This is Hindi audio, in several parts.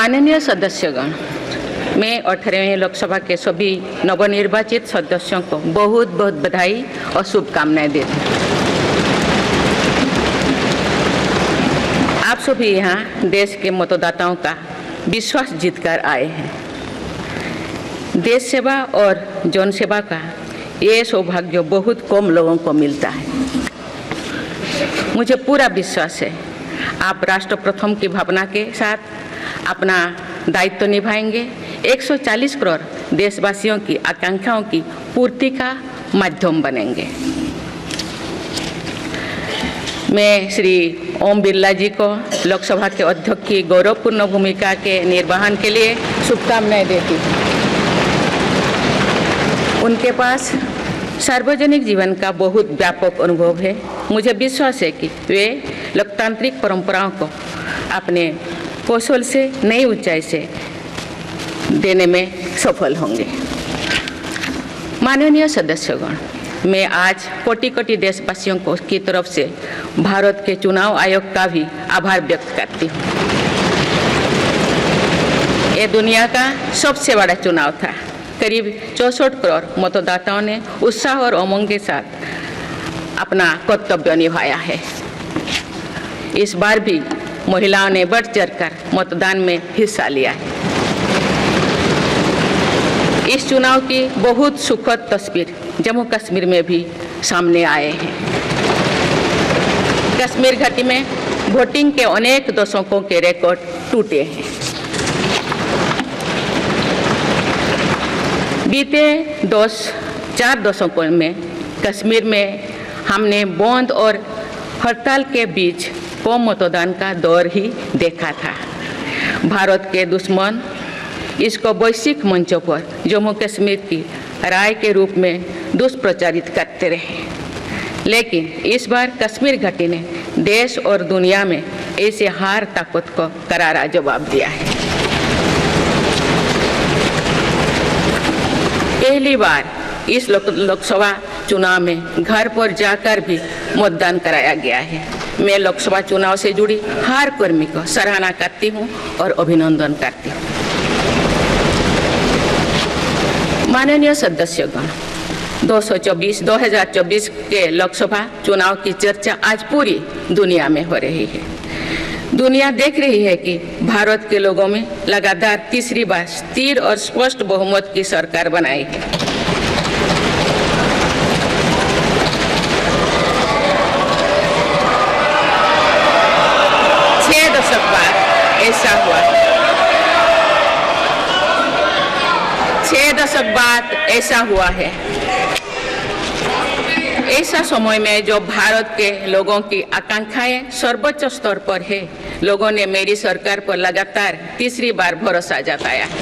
माननीय सदस्यगण, मैं 18वीं लोकसभा के सभी नवनिर्वाचित सदस्यों को बहुत बहुत बधाई और शुभकामनाएं देती हूँ। आप सभी यहाँ देश के मतदाताओं का विश्वास जीतकर आए हैं। देश सेवा और जन सेवा का ये सौभाग्य बहुत कम लोगों को मिलता है। मुझे पूरा विश्वास है आप राष्ट्र प्रथम की भावना के साथ अपना दायित्व निभाएंगे, 140 करोड़ देशवासियों की आकांक्षाओं की पूर्ति का माध्यम बनेंगे। मैं श्री ओम बिरला जी को लोकसभा के अध्यक्ष की गौरवपूर्ण भूमिका के निर्वहन के लिए शुभकामनाएं देती हूँ। उनके पास सार्वजनिक जीवन का बहुत व्यापक अनुभव है। मुझे विश्वास है कि वे लोकतांत्रिक परंपराओं को अपने कौशल से नई ऊंचाई से देने में सफल होंगे। माननीय सदस्यगण, मैं आज कोटि कोटि देशवासियों को की तरफ से भारत के चुनाव आयोग का भी आभार व्यक्त करती हूँ। ये दुनिया का सबसे बड़ा चुनाव था। करीब 64 करोड़ मतदाताओं ने उत्साह और उमंग के साथ अपना कर्तव्य निभाया है। इस बार भी महिलाओं ने बढ़ चढ़कर मतदान में हिस्सा लिया है। इस चुनाव की बहुत सुखद तस्वीर जम्मू कश्मीर में भी सामने आए हैं। कश्मीर घाटी में वोटिंग के अनेक दशकों के रिकॉर्ड टूटे हैं। बीते 4 दशकों में कश्मीर में हमने बंद और हड़ताल के बीच कम मतदान का दौर ही देखा था। भारत के दुश्मन इसको वैश्विक मंचों पर जम्मू कश्मीर की राय के रूप में दुष्प्रचारित करते रहे, लेकिन इस बार कश्मीर घाटी ने देश और दुनिया में ऐसे हार ताकत को करारा जवाब दिया है। पहली बार इस लोकसभा चुनाव में घर पर जाकर भी मतदान कराया गया है। मैं लोकसभा चुनाव से जुड़ी हर कर्मी को सराहना करती हूं और अभिनंदन करती हूं। माननीय सदस्यगण, 2024 के लोकसभा चुनाव की चर्चा आज पूरी दुनिया में हो रही है। दुनिया देख रही है कि भारत के लोगों में लगातार तीसरी बार स्थिर और स्पष्ट बहुमत की सरकार बनाई है। छह दशक बाद ऐसा हुआ है। ऐसा समय में जो भारत के लोगों की आकांक्षाएं सर्वोच्च स्तर पर है, लोगों ने मेरी सरकार पर लगातार तीसरी बार भरोसा जताया है।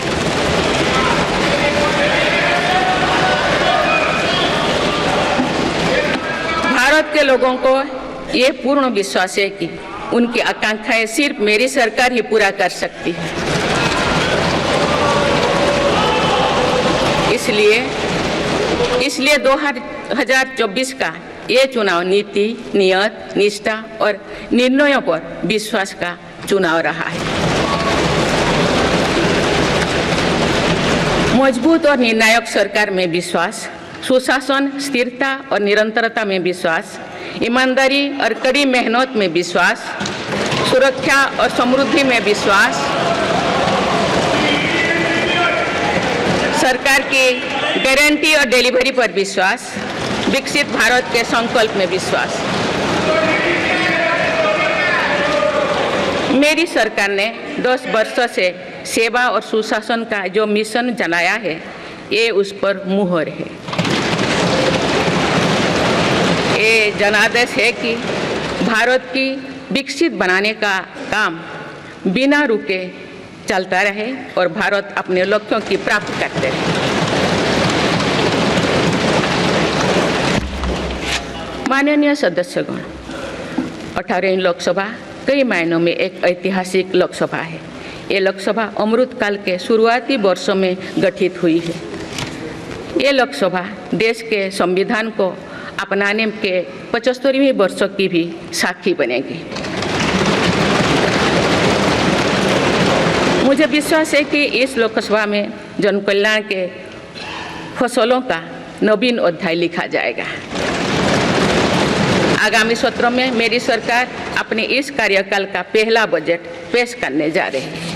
भारत के लोगों को ये पूर्ण विश्वास है कि उनकी आकांक्षाएं सिर्फ मेरी सरकार ही पूरा कर सकती है। इसलिए 2024 का ये चुनाव नीति, नियत, निष्ठा और निर्णयों पर विश्वास का चुनाव रहा है। मजबूत और निर्णायक सरकार में विश्वास, सुशासन, स्थिरता और निरंतरता में विश्वास, ईमानदारी और कड़ी मेहनत में विश्वास, सुरक्षा और समृद्धि में विश्वास, सरकार की गारंटी और डिलीवरी पर विश्वास, विकसित भारत के संकल्प में विश्वास। मेरी सरकार ने 10 वर्षों से सेवा और सुशासन का जो मिशन चलाया है, ये उस पर मुहर है। ये जनादेश है कि भारत की विकसित बनाने का काम बिना रुके चलता रहे और भारत अपने लक्ष्यों की प्राप्ति करते रहे। माननीय सदस्यगण, 18वीं लोकसभा कई मायनों में एक ऐतिहासिक लोकसभा है। ये लोकसभा अमृतकाल के शुरुआती वर्षों में गठित हुई है। ये लोकसभा देश के संविधान को अपनाने के 75वें वर्षों की भी साक्षी बनेगी। मुझे विश्वास है कि इस लोकसभा में जन कल्याण के फसलों का नवीन अध्याय लिखा जाएगा। आगामी सत्रों में मेरी सरकार अपने इस कार्यकाल का पहला बजट पेश करने जा रही है।